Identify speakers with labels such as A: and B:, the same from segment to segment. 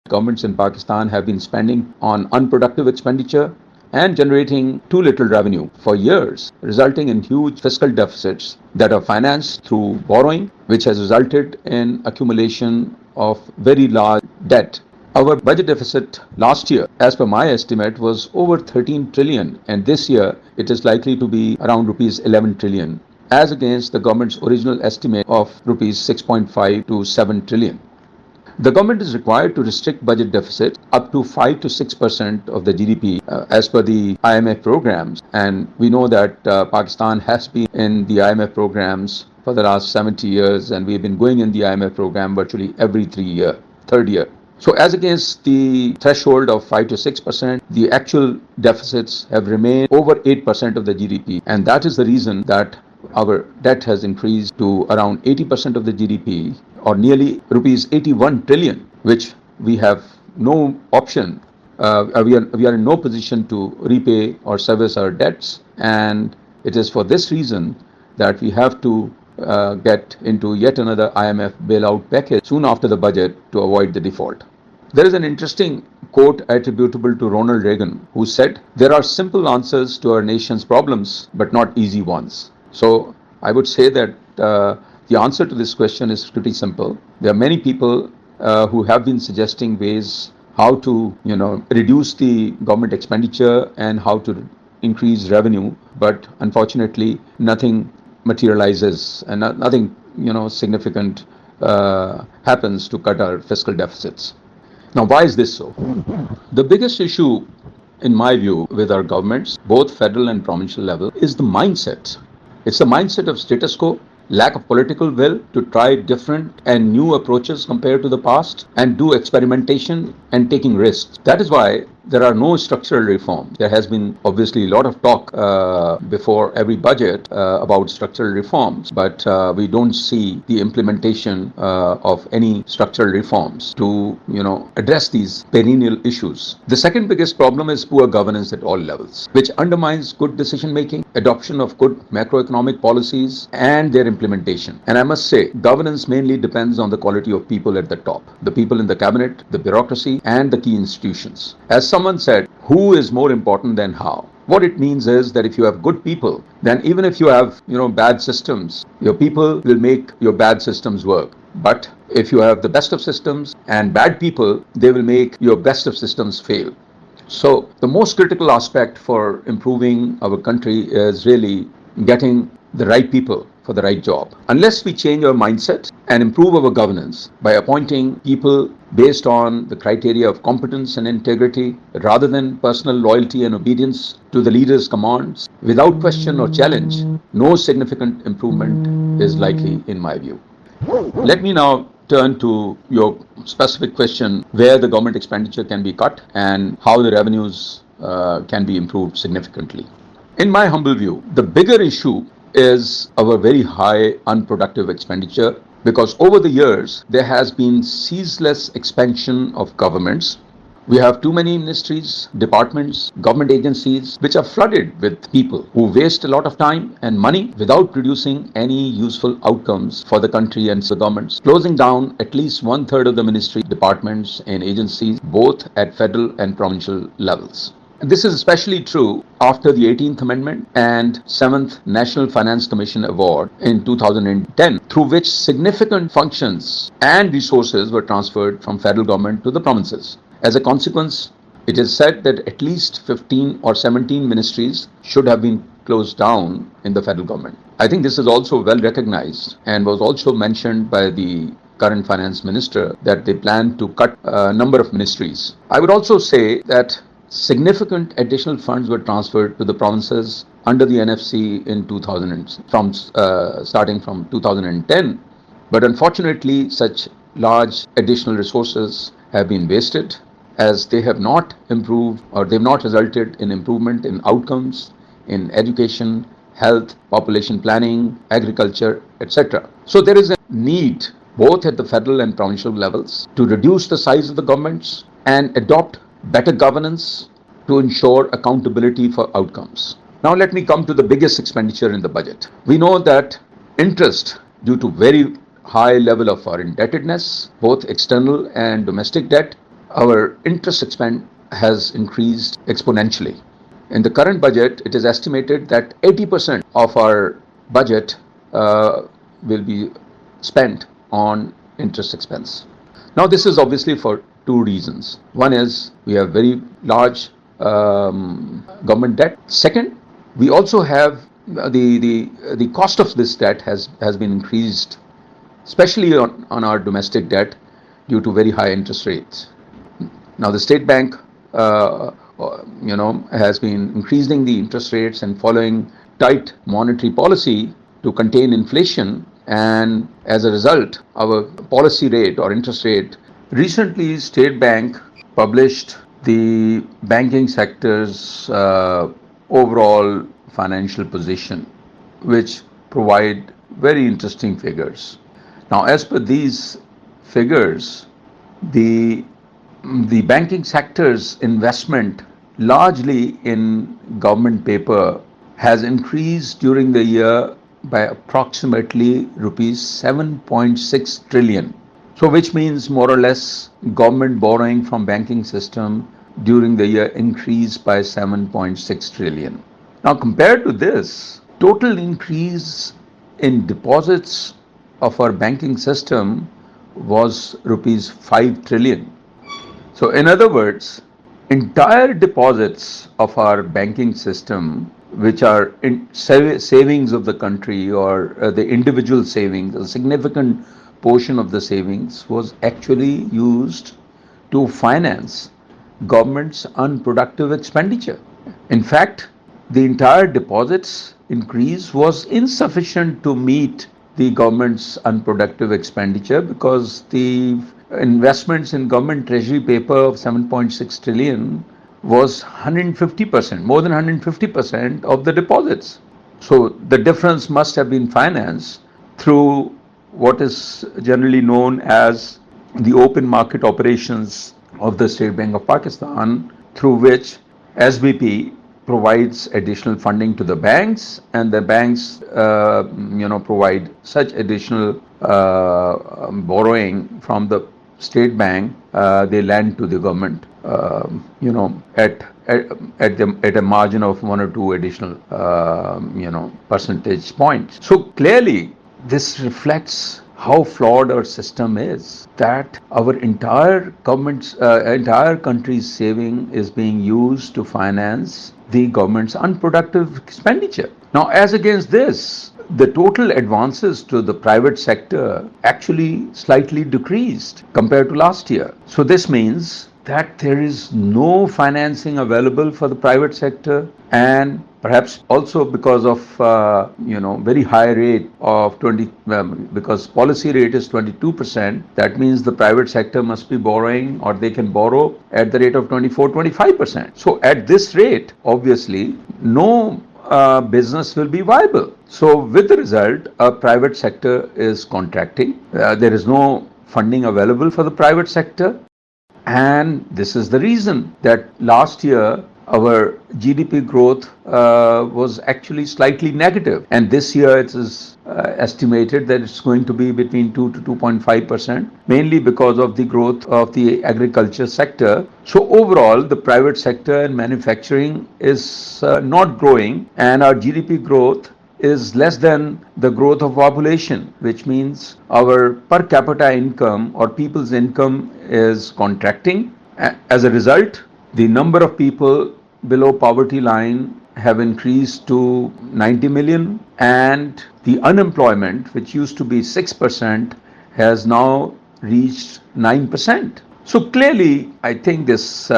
A: Governments in Pakistan have been spending on unproductive expenditure and generating too little revenue for years, resulting in huge fiscal deficits that are financed through borrowing, which has resulted in accumulation of very large debt. Our budget deficit last year, as per my estimate, was over 13 trillion, and this year it is likely to be around rupees 11 trillion, as against the government's original estimate of rupees 6.5 to 7 trillion. The government is required to restrict budget deficit up to 5 to 6% of the GDP as per the IMF programs. And we know that Pakistan has been in the IMF programs for the last 70 years, and we've been going in the IMF program virtually every third year. So as against the threshold of 5 to 6%, the actual deficits have remained over 8% of the GDP. And that is the reason that our debt has increased to around 80% of the GDP, or nearly rupees 81 trillion, which we have no option. We are in no position to repay or service our debts, and it is for this reason that we have to get into yet another IMF bailout package soon after the budget to avoid the default. There is an interesting quote attributable to Ronald Reagan, who said, "There are simple answers to our nation's problems, but not easy ones." So I would say that the answer to this question is pretty simple. There are many people who have been suggesting ways how to, reduce the government expenditure and how to increase revenue, but unfortunately, nothing materializes and nothing, significant happens to cut our fiscal deficits. Now, why is this so? The biggest issue, in my view, with our governments, both federal and provincial level, is the mindset. It's the mindset of status quo, lack of political will to try different and new approaches compared to the past, and do experimentation and taking risks. That is why there are no structural reforms. There has been obviously a lot of talk before every budget about structural reforms, but we don't see the implementation of any structural reforms to, address these perennial issues. The second biggest problem is poor governance at all levels, which undermines good decision making, adoption of good macroeconomic policies, and their implementation. And I must say, governance mainly depends on the quality of people at the top, the people in the cabinet, the bureaucracy, and the key institutions. As someone said, who is more important than how? What it means is that if you have good people, then even if you have, bad systems, your people will make your bad systems work. But if you have the best of systems and bad people, they will make your best of systems fail. So the most critical aspect for improving our country is really getting the right people for the right job. Unless we change our mindset and improve our governance by appointing people based on the criteria of competence and integrity rather than personal loyalty and obedience to the leader's commands, without question or challenge, no significant improvement is likely, in my view. Let me now turn to your specific question, where the government expenditure can be cut and how the revenues can be improved significantly. In my humble view, the bigger issue is our very high unproductive expenditure, because over the years there has been ceaseless expansion of governments. We have too many ministries, departments, government agencies which are flooded with people who waste a lot of time and money without producing any useful outcomes for the country and the governments, closing down at least 1/3 of the ministry, departments and agencies, both at federal and provincial levels. This is especially true after the 18th Amendment and 7th National Finance Commission Award in 2010, through which significant functions and resources were transferred from federal government to the provinces. As a consequence, it is said that at least 15 or 17 ministries should have been closed down in the federal government. I think this is also well recognized and was also mentioned by the current finance minister that they plan to cut a number of ministries. I would also say that significant additional funds were transferred to the provinces under the NFC in starting from 2010, but unfortunately such large additional resources have been wasted, as they have not improved or they've not resulted in improvement in outcomes in education, health, population planning, agriculture, etc. So there is a need both at the federal and provincial levels to reduce the size of the governments and adopt better governance to ensure accountability for outcomes. Now let me come to the biggest expenditure in the budget. We know that interest, due to very high level of our indebtedness, both external and domestic debt, our interest expense has increased exponentially. In the current budget, it is estimated that 80% of our budget will be spent on interest expense. Now, this is obviously for two reasons. One is we have very large government debt. Second, we also have the cost of this debt has been increased, especially on our domestic debt, due to very high interest rates. Now, the state bank, has been increasing the interest rates and following tight monetary policy to contain inflation, and as a result, our policy rate or interest rate. Recently, State Bank published the banking sector's overall financial position, which provide very interesting figures. Now, as per these figures, the the banking sector's investment, largely in government paper, has increased during the year by approximately rupees 7.6 trillion. So, which means more or less government borrowing from banking system during the year increased by 7.6 trillion. Now, compared to this, total increase in deposits of our banking system was rupees 5 trillion. So, in other words, entire deposits of our banking system, which are in savings of the country or the individual savings, a significant portion of the savings was actually used to finance government's unproductive expenditure. In fact, the entire deposits increase was insufficient to meet the government's unproductive expenditure, because the investments in government treasury paper of 7.6 trillion was 150%, more than 150% of the deposits. So the difference must have been financed through what is generally known as the open market operations of the State Bank of Pakistan, through which SBP provides additional funding to the banks, and the banks provide such additional borrowing from the state bank. They lend to the government at a margin of 1 or 2 additional percentage points. So clearly this reflects how flawed our system is, that our entire entire country's saving is being used to finance the government's unproductive expenditure. Now, as against this, the total advances to the private sector actually slightly decreased compared to last year. So this means that there is no financing available for the private sector, and perhaps also because of very high rate of 20, because policy rate is 22%. That means the private sector must be borrowing, or they can borrow at the rate of 24-25%. So at this rate, obviously, no business will be viable. So with the result, our private sector is contracting. There is no funding available for the private sector. And this is the reason that last year our GDP growth was actually slightly negative. And this year it is estimated that it's going to be between 2 to 2.5%, mainly because of the growth of the agriculture sector. So overall, the private sector and manufacturing is not growing, and our GDP growth is less than the growth of population, which means our per capita income or people's income is contracting. As a result, the number of people below poverty line have increased to 90 million, and the unemployment, which used to be 6%, has now reached 9%. So clearly, I think this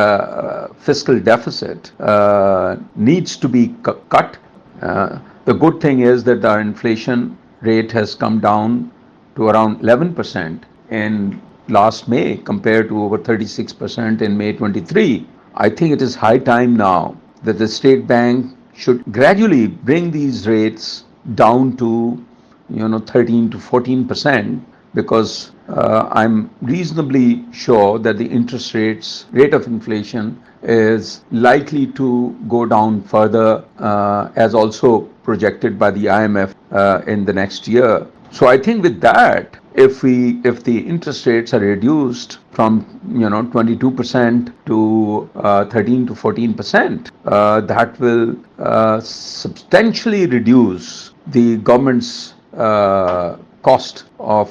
A: fiscal deficit needs to be cut. The good thing is that our inflation rate has come down to around 11% in last May, compared to over 36% in May 23. I think it is high time now that the state bank should gradually bring these rates down to 13 to 14%, because I'm reasonably sure that the interest rate of inflation is likely to go down further, as also projected by the IMF in the next year. So I think with that, if the interest rates are reduced from 22% to 13 to 14%, that will substantially reduce the government's cost of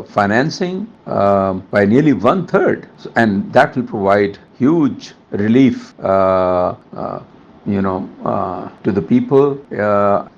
A: financing by nearly one third, and that will provide huge relief to the people.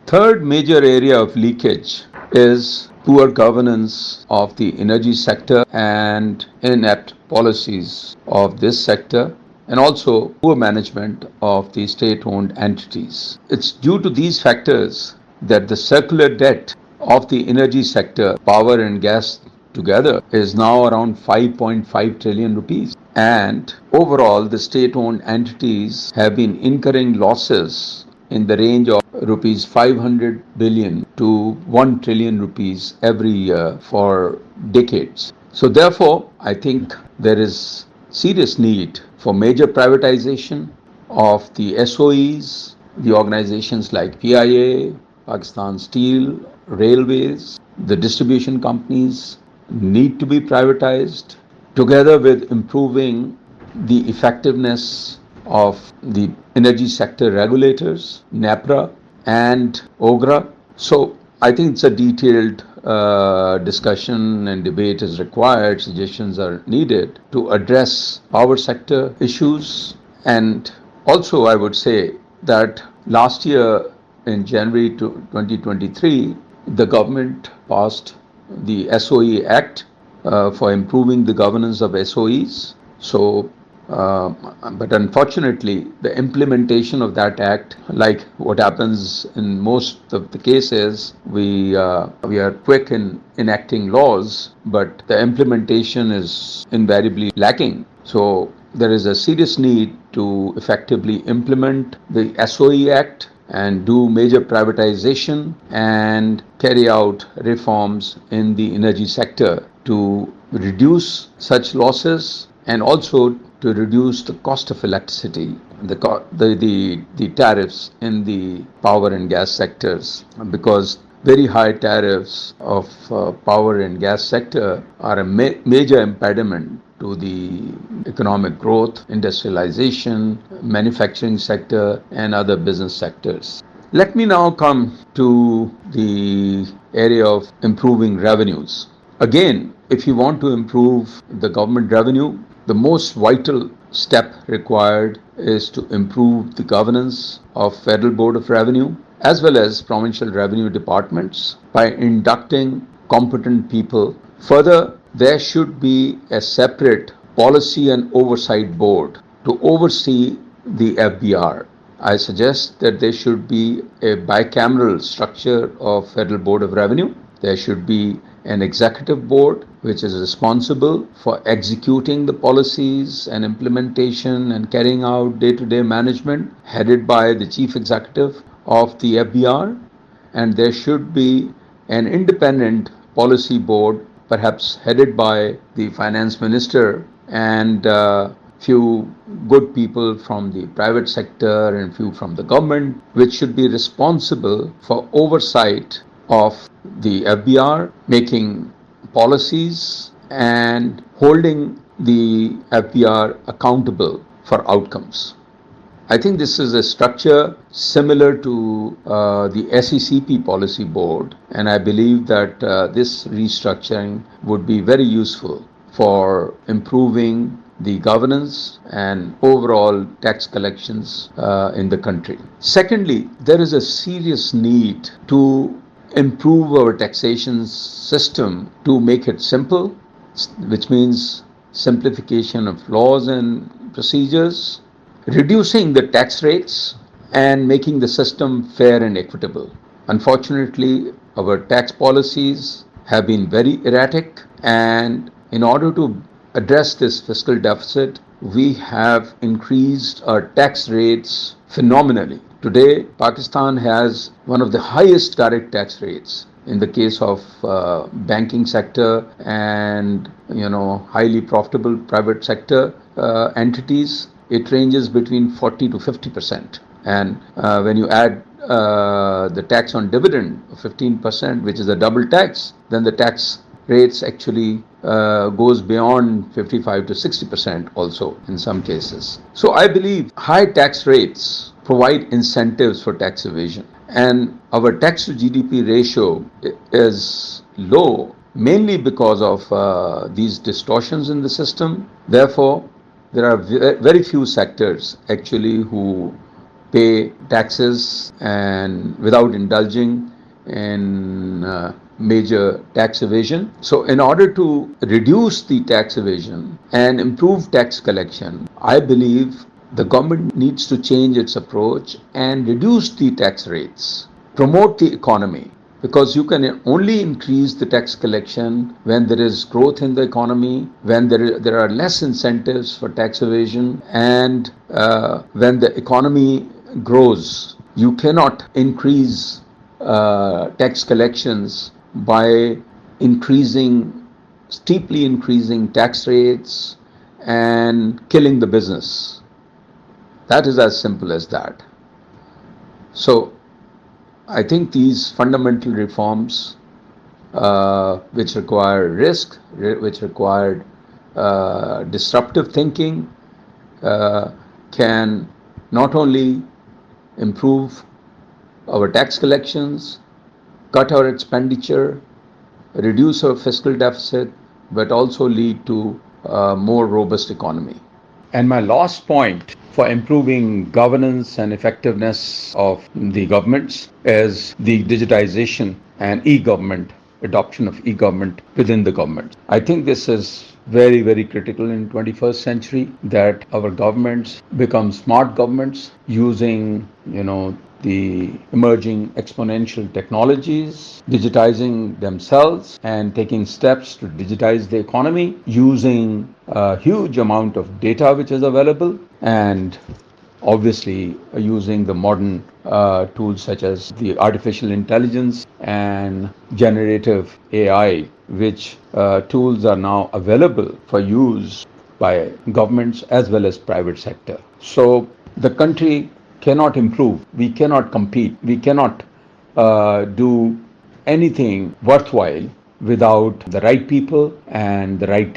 A: Third major area of leakage is poor governance of the energy sector and inept policies of this sector, and also poor management of the state-owned entities. It's due to these factors that the circular debt of the energy sector, power and gas together, is now around 5.5 trillion rupees. And overall, the state-owned entities have been incurring losses in the range of rupees 500 billion to 1 trillion rupees every year for decades. So therefore, I think there is serious need for major privatization of the SOEs, the organizations like PIA, Pakistan Steel, Railways, the distribution companies need to be privatized, together with improving the effectiveness of the energy sector regulators, NEPRA and OGRA. So I think it's a detailed discussion and debate is required. Suggestions are needed to address power sector issues. And also I would say that last year in January 2023, the government passed the SOE Act for improving the governance of SOEs. So, but unfortunately, the implementation of that act, like what happens in most of the cases, we are quick in enacting laws, but the implementation is invariably lacking. So there is a serious need to effectively implement the SOE Act and do major privatization and carry out reforms in the energy sector to reduce such losses and also to reduce the cost of electricity, the tariffs in the power and gas sectors, because very high tariffs of power and gas sector are a major impediment to the economic growth, industrialization, manufacturing sector, and other business sectors. Let me now come to the area of improving revenues. Again, if you want to improve the government revenue, the most vital step required is to improve the governance of Federal Board of Revenue as well as provincial revenue departments by inducting competent people. Further, there should be a separate policy and oversight board to oversee the FBR. I suggest that there should be a bicameral structure of Federal Board of Revenue. There should be an executive board which is responsible for executing the policies and implementation and carrying out day-to-day management, headed by the chief executive of the FBR, and there should be an independent policy board, perhaps headed by the finance minister and few good people from the private sector and few from the government, which should be responsible for oversight of the FBR, making policies and holding the FBR accountable for outcomes. I think this is a structure similar to the SECP policy board, and I believe that this restructuring would be very useful for improving the governance and overall tax collections in the country. Secondly, there is a serious need to improve our taxation system to make it simple, which means simplification of laws and procedures, reducing the tax rates, and making the system fair and equitable. Unfortunately, our tax policies have been very erratic, and in order to address this fiscal deficit, we have increased our tax rates phenomenally. Today, Pakistan has one of the highest direct tax rates in the case of banking sector and highly profitable private sector entities. It ranges between 40 to 50%. And when you add the tax on dividend of 15%, which is a double tax, then the tax rates actually goes beyond 55 to 60% also in some cases. So I believe high tax rates provide incentives for tax evasion, and our tax to GDP ratio is low mainly because of these distortions in the system. Therefore, there are very few sectors actually who pay taxes and without indulging in major tax evasion. So, in order to reduce the tax evasion and improve tax collection, I believe the government needs to change its approach and reduce the tax rates, promote the economy, because you can only increase the tax collection when there is growth in the economy, when there are less incentives for tax evasion, and when the economy grows. You cannot increase tax collections by steeply increasing tax rates and killing the business. That is as simple as that. So I think these fundamental reforms, which require risk, which require disruptive thinking, can not only improve our tax collections, cut our expenditure, reduce our fiscal deficit, but also lead to a more robust economy. And my last point for improving governance and effectiveness of the governments is the digitization and e-government, adoption of e-government within the government. I think this is very, very critical in 21st century that our governments become smart governments using, the emerging exponential technologies, digitizing themselves and taking steps to digitize the economy using a huge amount of data which is available, and obviously using the modern tools such as the artificial intelligence and generative AI, which tools are now available for use by governments as well as private sector. So the country cannot improve, we cannot compete, we cannot do anything worthwhile without the right people and the right